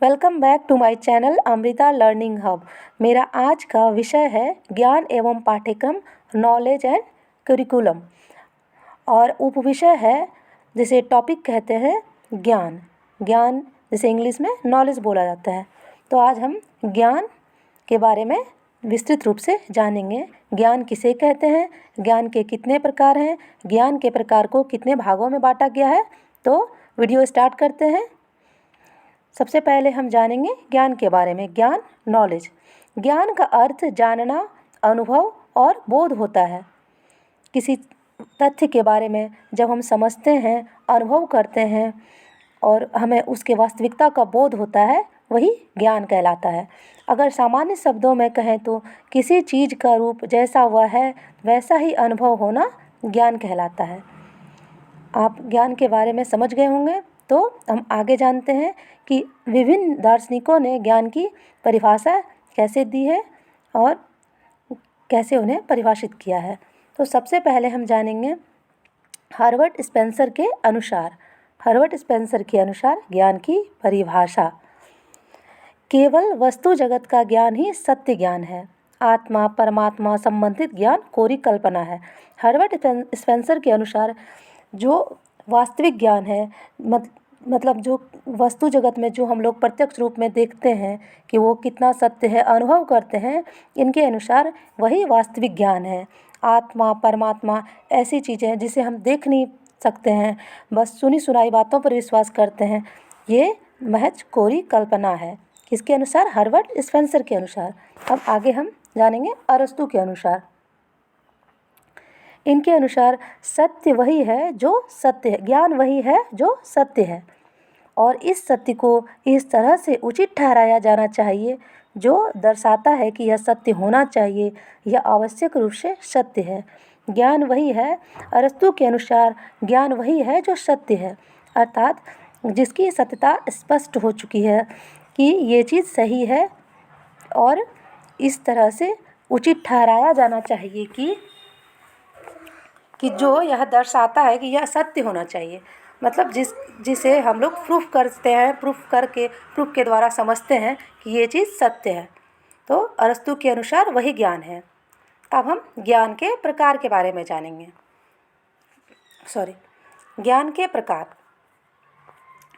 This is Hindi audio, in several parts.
Welcome back to my channel Amrita learning hub. मेरा आज का विषय है ज्ञान एवं पाठ्यक्रम, नॉलेज एंड करिकुलम, और उपविषय है जिसे टॉपिक कहते हैं ज्ञान। ज्ञान जिसे इंग्लिश में नॉलेज बोला जाता है। तो आज हम ज्ञान के बारे में विस्तृत रूप से जानेंगे। ज्ञान किसे कहते हैं, ज्ञान के कितने प्रकार हैं, ज्ञान के प्रकार को कितने भागों में बांटा गया है। तो वीडियो स्टार्ट करते हैं। सबसे पहले हम जानेंगे ज्ञान के बारे में। ज्ञान, नॉलेज। ज्ञान का अर्थ जानना, अनुभव और बोध होता है। किसी तथ्य के बारे में जब हम समझते हैं, अनुभव करते हैं और हमें उसके वास्तविकता का बोध होता है, वही ज्ञान कहलाता है। अगर सामान्य शब्दों में कहें तो किसी चीज़ का रूप जैसा वह है वैसा ही अनुभव होना ज्ञान कहलाता है। आप ज्ञान के बारे में समझ गए होंगे। तो हम आगे जानते हैं कि विभिन्न दार्शनिकों ने ज्ञान की परिभाषा कैसे दी है और कैसे उन्हें परिभाषित किया है। तो सबसे पहले हम जानेंगे हर्बर्ट स्पेंसर के अनुसार। हर्बर्ट स्पेंसर के अनुसार ज्ञान की परिभाषा: केवल वस्तु जगत का ज्ञान ही सत्य ज्ञान है। आत्मा परमात्मा संबंधित ज्ञान कोरी कल्पना है। हर्बर्ट स्पेंसर के अनुसार जो वास्तविक ज्ञान है, मतलब जो वस्तु जगत में जो हम लोग प्रत्यक्ष रूप में देखते हैं कि वो कितना सत्य है, अनुभव करते हैं, इनके अनुसार वही वास्तविक ज्ञान है। आत्मा परमात्मा ऐसी चीज़ें हैं जिसे हम देख नहीं सकते हैं, बस सुनी सुनाई बातों पर विश्वास करते हैं, ये महज कोरी कल्पना है। किसके अनुसार? हर्बर्ट स्पेंसर के अनुसार। अब आगे हम जानेंगे अरस्तु के अनुसार। इनके अनुसार सत्य वही है जो सत्य है, ज्ञान वही है जो सत्य है, और इस सत्य को इस तरह से उचित ठहराया जाना चाहिए जो दर्शाता है कि यह सत्य होना चाहिए, यह आवश्यक रूप से सत्य है। ज्ञान वही है, अरस्तु के अनुसार ज्ञान वही है जो सत्य है, अर्थात जिसकी सत्यता स्पष्ट हो चुकी है कि ये चीज़ सही है और इस तरह से उचित ठहराया जाना चाहिए कि जो यह दर्शाता है कि यह सत्य होना चाहिए। मतलब जिसे हम लोग प्रूफ करते हैं, प्रूफ के द्वारा समझते हैं कि ये चीज़ सत्य है। तो अरस्तु के अनुसार वही ज्ञान है। अब हम ज्ञान के प्रकार के बारे में जानेंगे। ज्ञान के प्रकार।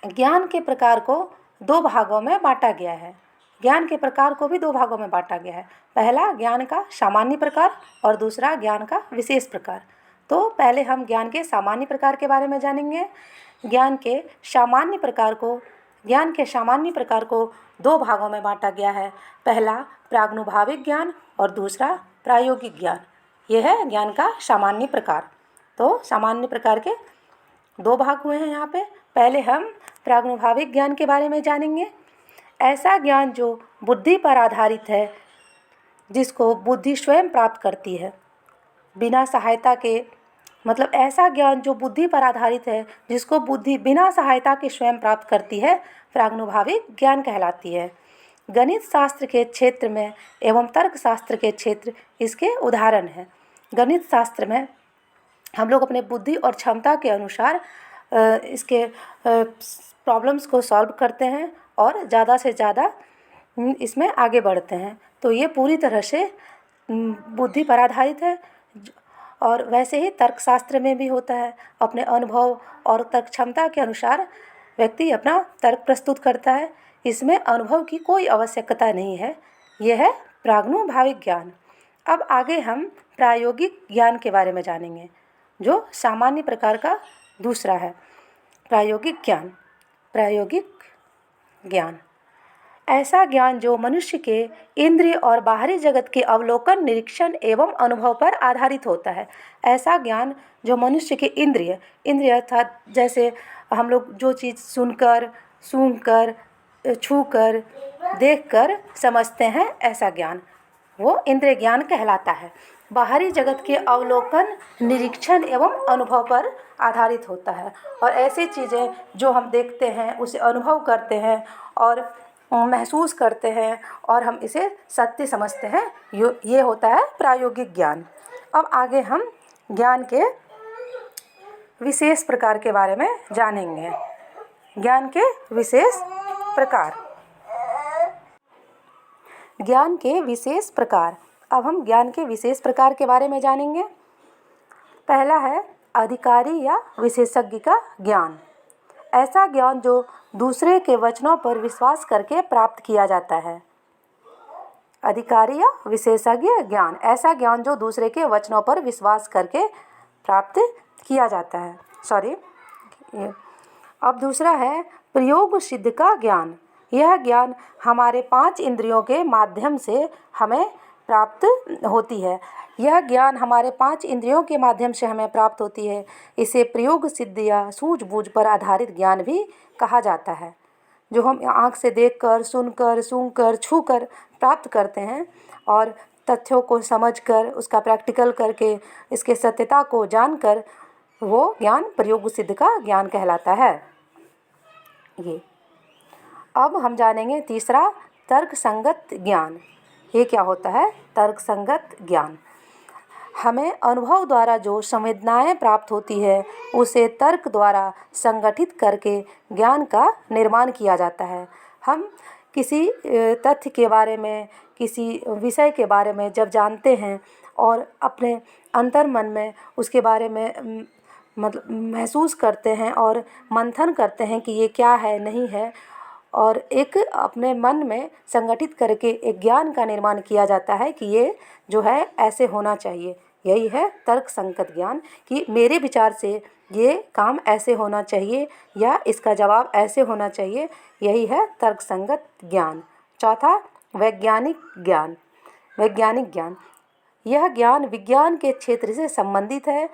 ज्ञान के प्रकार को दो भागों में बांटा गया है। ज्ञान के प्रकार को भी दो भागों में बांटा गया है। पहला ज्ञान का सामान्य प्रकार और दूसरा ज्ञान का विशेष प्रकार। तो पहले हम ज्ञान के सामान्य प्रकार के बारे में जानेंगे। ज्ञान के सामान्य प्रकार को दो भागों में बांटा गया है। पहला प्रागनुभाविक ज्ञान और दूसरा प्रायोगिक ज्ञान। यह है ज्ञान का सामान्य प्रकार। तो सामान्य प्रकार के दो भाग हुए हैं यहाँ पे। पहले हम प्रागनुभाविक ज्ञान के बारे में जानेंगे। ऐसा ज्ञान जो बुद्धि पर आधारित है, जिसको बुद्धि स्वयं प्राप्त करती है बिना सहायता के, मतलब ऐसा ज्ञान जो बुद्धि पर आधारित है जिसको बुद्धि बिना सहायता के स्वयं प्राप्त करती है, प्रागनुभाविक ज्ञान कहलाती है। गणित शास्त्र के क्षेत्र में एवं तर्क शास्त्र के क्षेत्र इसके उदाहरण हैं। गणित शास्त्र में हम लोग अपने बुद्धि और क्षमता के अनुसार इसके प्रॉब्लम्स को सॉल्व करते हैं और ज़्यादा से ज़्यादा इसमें आगे बढ़ते हैं। तो ये पूरी तरह से बुद्धि पर आधारित है। और वैसे ही तर्कशास्त्र में भी होता है। अपने अनुभव और तर्क क्षमता के अनुसार व्यक्ति अपना तर्क प्रस्तुत करता है। इसमें अनुभव की कोई आवश्यकता नहीं है। यह है प्रागनुभाविक ज्ञान। अब आगे हम प्रायोगिक ज्ञान के बारे में जानेंगे, जो सामान्य प्रकार का दूसरा है। प्रायोगिक ज्ञान ऐसा ज्ञान जो मनुष्य के इंद्रिय और बाहरी जगत के अवलोकन, निरीक्षण एवं अनुभव पर आधारित होता है। ऐसा ज्ञान जो मनुष्य के इंद्रिय अर्थात जैसे हम लोग जो चीज़ सुनकर, सूंघकर, छूकर, देखकर समझते हैं, ऐसा ज्ञान वो इंद्रिय ज्ञान कहलाता है। बाहरी जगत के अवलोकन, निरीक्षण एवं अनुभव पर आधारित होता है। और ऐसी चीज़ें जो हम देखते हैं, उसे अनुभव करते हैं और महसूस करते हैं और हम इसे सत्य समझते हैं, ये होता है प्रायोगिक ज्ञान। अब आगे हम ज्ञान के विशेष प्रकार के बारे में जानेंगे। ज्ञान के विशेष प्रकार। ज्ञान के विशेष प्रकार। अब हम ज्ञान के विशेष प्रकार के बारे में जानेंगे। पहला है अधिकारी या विशेषज्ञ का ज्ञान। ऐसा ज्ञान जो दूसरे के वचनों पर विश्वास करके प्राप्त किया जाता है। अधिकारी या विशेषज्ञ ज्ञान, ऐसा ज्ञान जो दूसरे के वचनों पर विश्वास करके प्राप्त किया जाता है। अब दूसरा है प्रयोग सिद्ध का ज्ञान। यह ज्ञान हमारे 5 इंद्रियों के माध्यम से हमें प्राप्त होती है। यह ज्ञान हमारे 5 इंद्रियों के माध्यम से हमें प्राप्त होती है। इसे प्रयोग सिद्ध या सूझबूझ पर आधारित ज्ञान भी कहा जाता है, जो हम आँख से देखकर, सुनकर, सूंघकर, छूकर प्राप्त करते हैं और तथ्यों को समझकर, उसका प्रैक्टिकल करके, इसके सत्यता को जानकर वो ज्ञान प्रयोग सिद्ध का ज्ञान कहलाता है। ये अब हम जानेंगे तीसरा तर्क संगत ज्ञान। ये क्या होता है? तर्क संगत ज्ञान। हमें अनुभव द्वारा जो संवेदनाएं प्राप्त होती है उसे तर्क द्वारा संगठित करके ज्ञान का निर्माण किया जाता है। हम किसी तथ्य के बारे में, किसी विषय के बारे में जब जानते हैं और अपने अंतर्मन में उसके बारे में मतलब महसूस करते हैं और मंथन करते हैं कि ये क्या है, नहीं है, और एक अपने मन में संगठित करके एक ज्ञान का निर्माण किया जाता है कि ये जो है ऐसे होना चाहिए। यही है तर्क संगत ज्ञान कि मेरे विचार से ये काम ऐसे होना चाहिए या इसका जवाब ऐसे होना चाहिए। यही है तर्क संगत ज्ञान। चौथा वैज्ञानिक ज्ञान। वैज्ञानिक ज्ञान, यह ज्ञान विज्ञान के क्षेत्र से संबंधित है।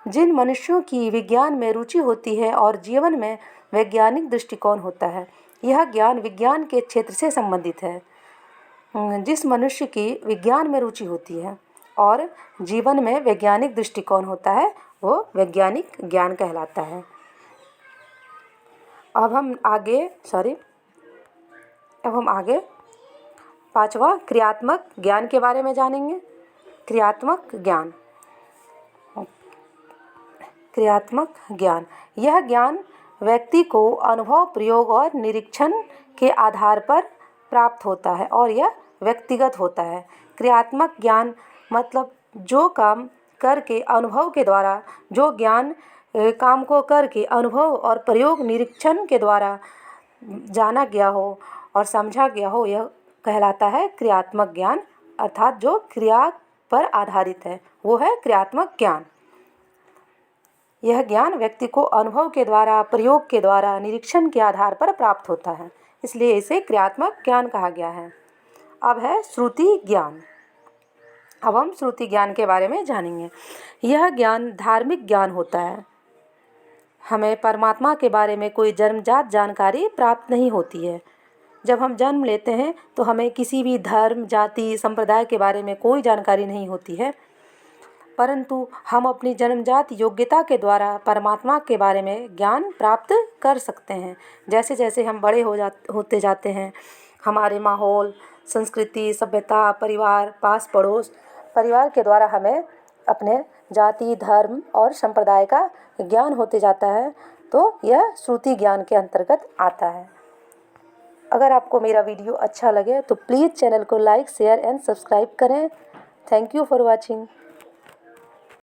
जिन मनुष्यों की विज्ञान में रुचि होती है और जीवन में वैज्ञानिक दृष्टिकोण होता है, यह ज्ञान विज्ञान के क्षेत्र से संबंधित है। जिस मनुष्य की विज्ञान में रुचि होती है और जीवन में वैज्ञानिक दृष्टिकोण होता है वो वैज्ञानिक ज्ञान कहलाता है। अब हम आगे पांचवा क्रियात्मक ज्ञान के बारे में जानेंगे। क्रियात्मक ज्ञान। क्रियात्मक ज्ञान, यह ज्ञान व्यक्ति को अनुभव, प्रयोग और निरीक्षण के आधार पर प्राप्त होता है और यह व्यक्तिगत होता है। क्रियात्मक ज्ञान मतलब जो काम करके अनुभव के द्वारा, जो ज्ञान काम को करके अनुभव और प्रयोग निरीक्षण के द्वारा जाना गया हो और समझा गया हो, यह कहलाता है क्रियात्मक ज्ञान। अर्थात जो क्रिया पर आधारित है वो है क्रियात्मक ज्ञान। यह ज्ञान व्यक्ति को अनुभव के द्वारा, प्रयोग के द्वारा, निरीक्षण के आधार पर प्राप्त होता है, इसलिए इसे क्रियात्मक ज्ञान कहा गया है। अब है श्रुति ज्ञान। अब हम श्रुति ज्ञान के बारे में जानेंगे। यह ज्ञान धार्मिक ज्ञान होता है। हमें परमात्मा के बारे में कोई जन्मजात जानकारी प्राप्त नहीं होती है। जब हम जन्म लेते हैं तो हमें किसी भी धर्म, जाति, संप्रदाय के बारे में कोई जानकारी नहीं होती है, परंतु हम अपनी जन्मजात योग्यता के द्वारा परमात्मा के बारे में ज्ञान प्राप्त कर सकते हैं। जैसे जैसे हम बड़े होते जाते हैं, हमारे माहौल, संस्कृति, सभ्यता, परिवार, पास पड़ोस, परिवार के द्वारा हमें अपने जाति, धर्म और संप्रदाय का ज्ञान होते जाता है, तो यह श्रुति ज्ञान के अंतर्गत आता है। अगर आपको मेरा वीडियो अच्छा लगे तो प्लीज़ चैनल को लाइक, शेयर एंड सब्सक्राइब करें। Thank you for watching.